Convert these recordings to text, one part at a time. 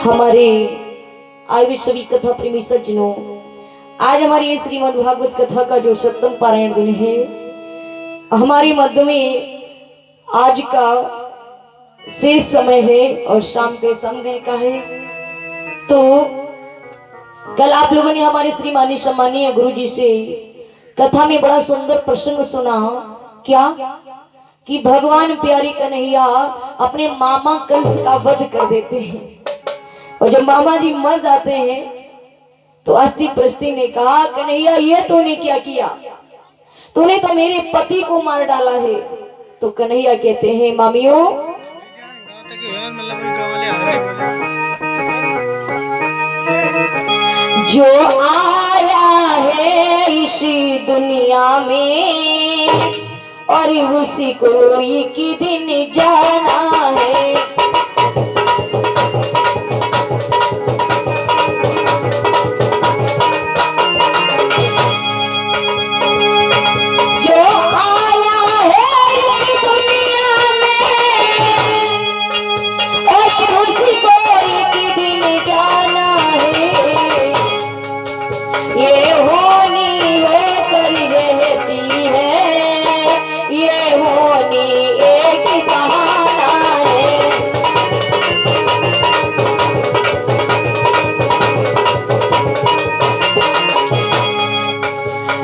हमारे आयु सभी कथा प्रेमी सज्जनों, आज हमारी ये श्रीमद् भागवत कथा का जो सप्तम पारायण दिन है, हमारे मध्य में आज का शेष समय है और शाम के समय का है। तो कल आप लोगों ने हमारे श्रीमानी सम्मानीय गुरु जी से कथा में बड़ा सुंदर प्रसंग सुना। क्या कि भगवान प्यारी कन्हैया अपने मामा कंस का वध कर देते हैं और जब मामा जी मर जाते हैं तो अस्थि प्रस्थि ने कहा, कन्हैया ये तूने क्या किया, तूने तो मेरे पति को मार डाला है। तो कन्हैया कहते हैं, मामियों जो आया है इसी दुनिया में और उसी को एक दिन जाना है। जो आया है इस दुनिया में और उसी को एक दिन जाना है। ये होनी होकर रहती है, ये होनी एक बहाना है।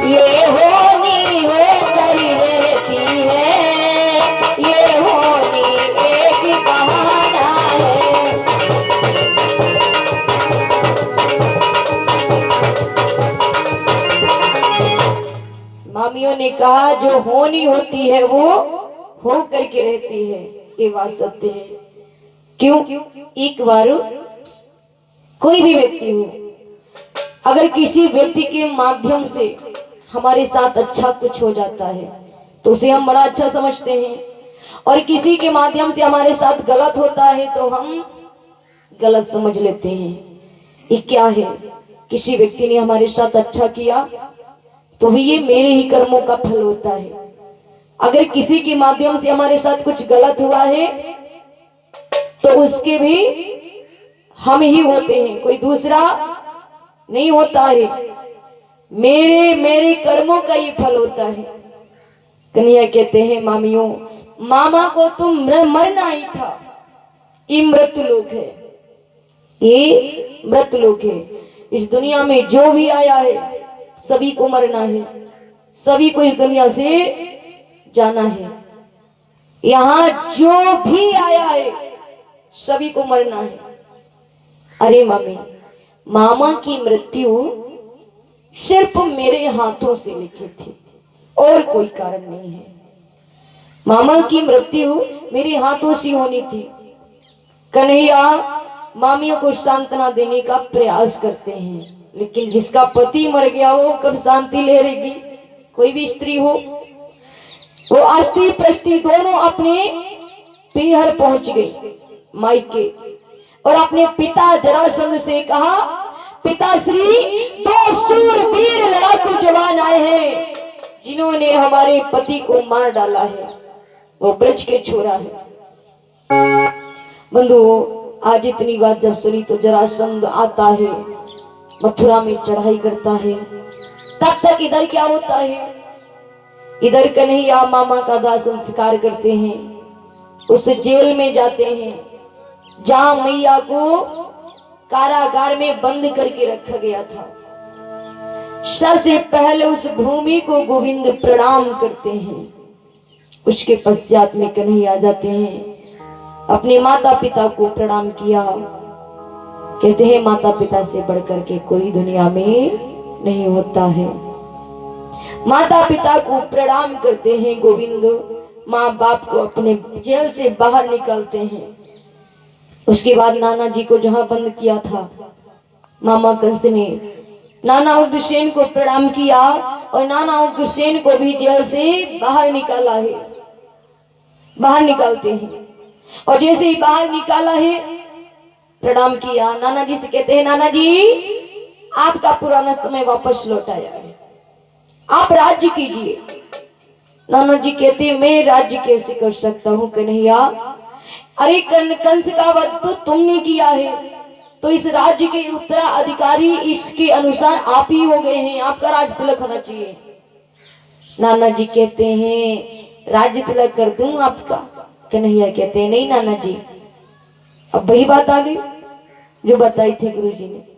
ये होनी होकर रहती है, ये होनी एक बहाना है। मामियों ने कहा, जो होनी होती है वो हो करके रहती है, ये बात सत्य है। क्यों? एक बार कोई भी व्यक्ति हो, अगर किसी व्यक्ति के माध्यम से हमारे साथ अच्छा कुछ हो जाता है तो उसे हम बड़ा अच्छा समझते हैं, और किसी के माध्यम से हमारे साथ गलत होता है तो हम गलत समझ लेते हैं। ये क्या है? किसी व्यक्ति ने हमारे साथ अच्छा किया तो भी ये मेरे ही कर्मों का फल होता है। अगर किसी के माध्यम से हमारे साथ कुछ गलत हुआ है तो उसके भी हम ही होते हैं, कोई दूसरा नहीं होता है। मेरे मेरे कर्मों का ये फल होता है। कन्हैया कहते हैं, मामियों मामा को तो मरना ही था, ये मृत्युलोक है, ये मृत्युलोक है। इस दुनिया में जो भी आया है सभी को मरना है, सभी को इस दुनिया से जाना है। यहाँ जो भी आया है सभी को मरना है। अरे मामी, मामा की मृत्यु सिर्फ मेरे हाथों से लिखी थी और कोई कारण नहीं है। मामा की मृत्यु मेरे हाथों से होनी थी। कन्हैया मामियों को सांत्वना देने का प्रयास करते हैं, लेकिन जिसका पति मर गया वो कब शांति ले रहेगी? कोई भी स्त्री हो, वो अस्थि प्रस्थि दोनों अपने पीहर पहुंच गई मायके, और अपने पिता जरासंध से कहा, पिताश्री दो शूरवीर लड़ाकू जवान आए हैं जिन्होंने हमारे पति को मार डाला है, वो ब्रज के छोरा है। बंधुओं, आज इतनी बात जब सुनी तो जरासंध आता है, मथुरा में चढ़ाई करता है। तब तक इधर क्या होता है? इधर कन्हैया मामा का दाह संस्कार करते हैं, उस जेल में जाते हैं जहां मैया को कारागार में बंद करके रखा गया था। सबसे पहले उस भूमि को गोविंद प्रणाम करते हैं, उसके पश्चात में कन्हैया जाते हैं, अपने माता पिता को प्रणाम किया। कहते हैं, माता पिता से बढ़कर के कोई दुनिया में नहीं होता है। माता पिता को प्रणाम करते हैं गोविंद, माँ बाप को अपने जेल से बाहर निकालते हैं। उसके बाद नाना जी को जहां बंद किया था, मामा कंस ने नाना उग्रसेन को प्रणाम किया और नाना उग्रसेन को भी जेल से बाहर निकाला है। बाहर निकालते हैं और जैसे ही बाहर निकाला है, प्रणाम किया, नाना जी से कहते हैं, नाना जी आपका पुराना समय वापस लौट आया है, आप राज्य कीजिए। नाना जी कहते हैं, मैं राज्य कैसे कर सकता हूँ कन्हैया, अरे कंस का वध तो तुमने किया है, तो इस राज्य के उत्तराधिकारी इसके अनुसार आप ही हो गए हैं, आपका राज तिलक होना चाहिए। नाना जी कहते हैं राज्य तिलक कर दूं आपका? कन्हैया कहते हैं नहीं नाना जी। अब वही बात आ गई जो बताई थी गुरु जी ने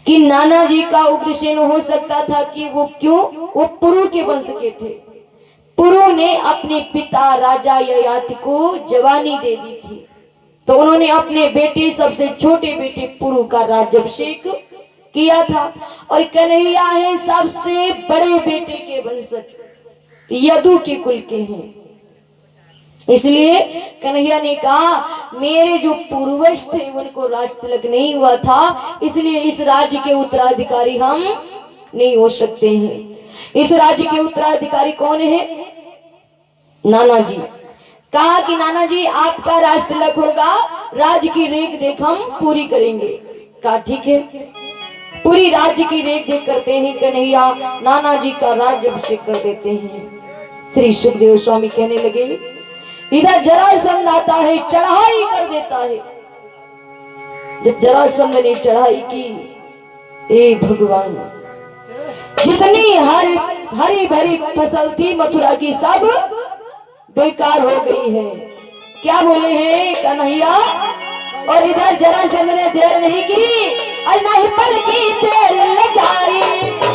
कि नाना जी का उग्रसेन हो सकता था कि वो क्यों, वो पुरु के वंश के थे। पुरु ने अपने पिता राजा ययाति को जवानी दे दी थी, तो उन्होंने अपने बेटे, सबसे छोटे बेटे पुरु का राज्याभिषेक किया था। और कन्हैया है सबसे बड़े बेटे के वंशज, यदु के कुल के हैं। इसलिए कन्हैया ने कहा मेरे जो पूर्वज थे उनको राज तिलक नहीं हुआ था, इसलिए इस राज्य के उत्तराधिकारी हम नहीं हो सकते हैं। इस राज्य के उत्तराधिकारी कौन है? नाना जी। कहा कि नाना जी आपका राज तिलक होगा, राज्य की रेख देख हम पूरी करेंगे। कहा ठीक है। पूरी राज्य की रेख देख करते हैं कन्हैया, नाना जी का राज्याभिषेक कर देते हैं। श्री सुखदेव स्वामी कहने लगे इधर जरासंध आता है चढ़ाई कर देता है। जब जरासंध ने चढ़ाई की, ए भगवान, जितनी हरी भरी फसल थी मथुरा की सब बेकार हो गई है। क्या बोले हैं कन्हैया? और इधर जरासंध ने देर नहीं की और नहीं पल की देर लगाई।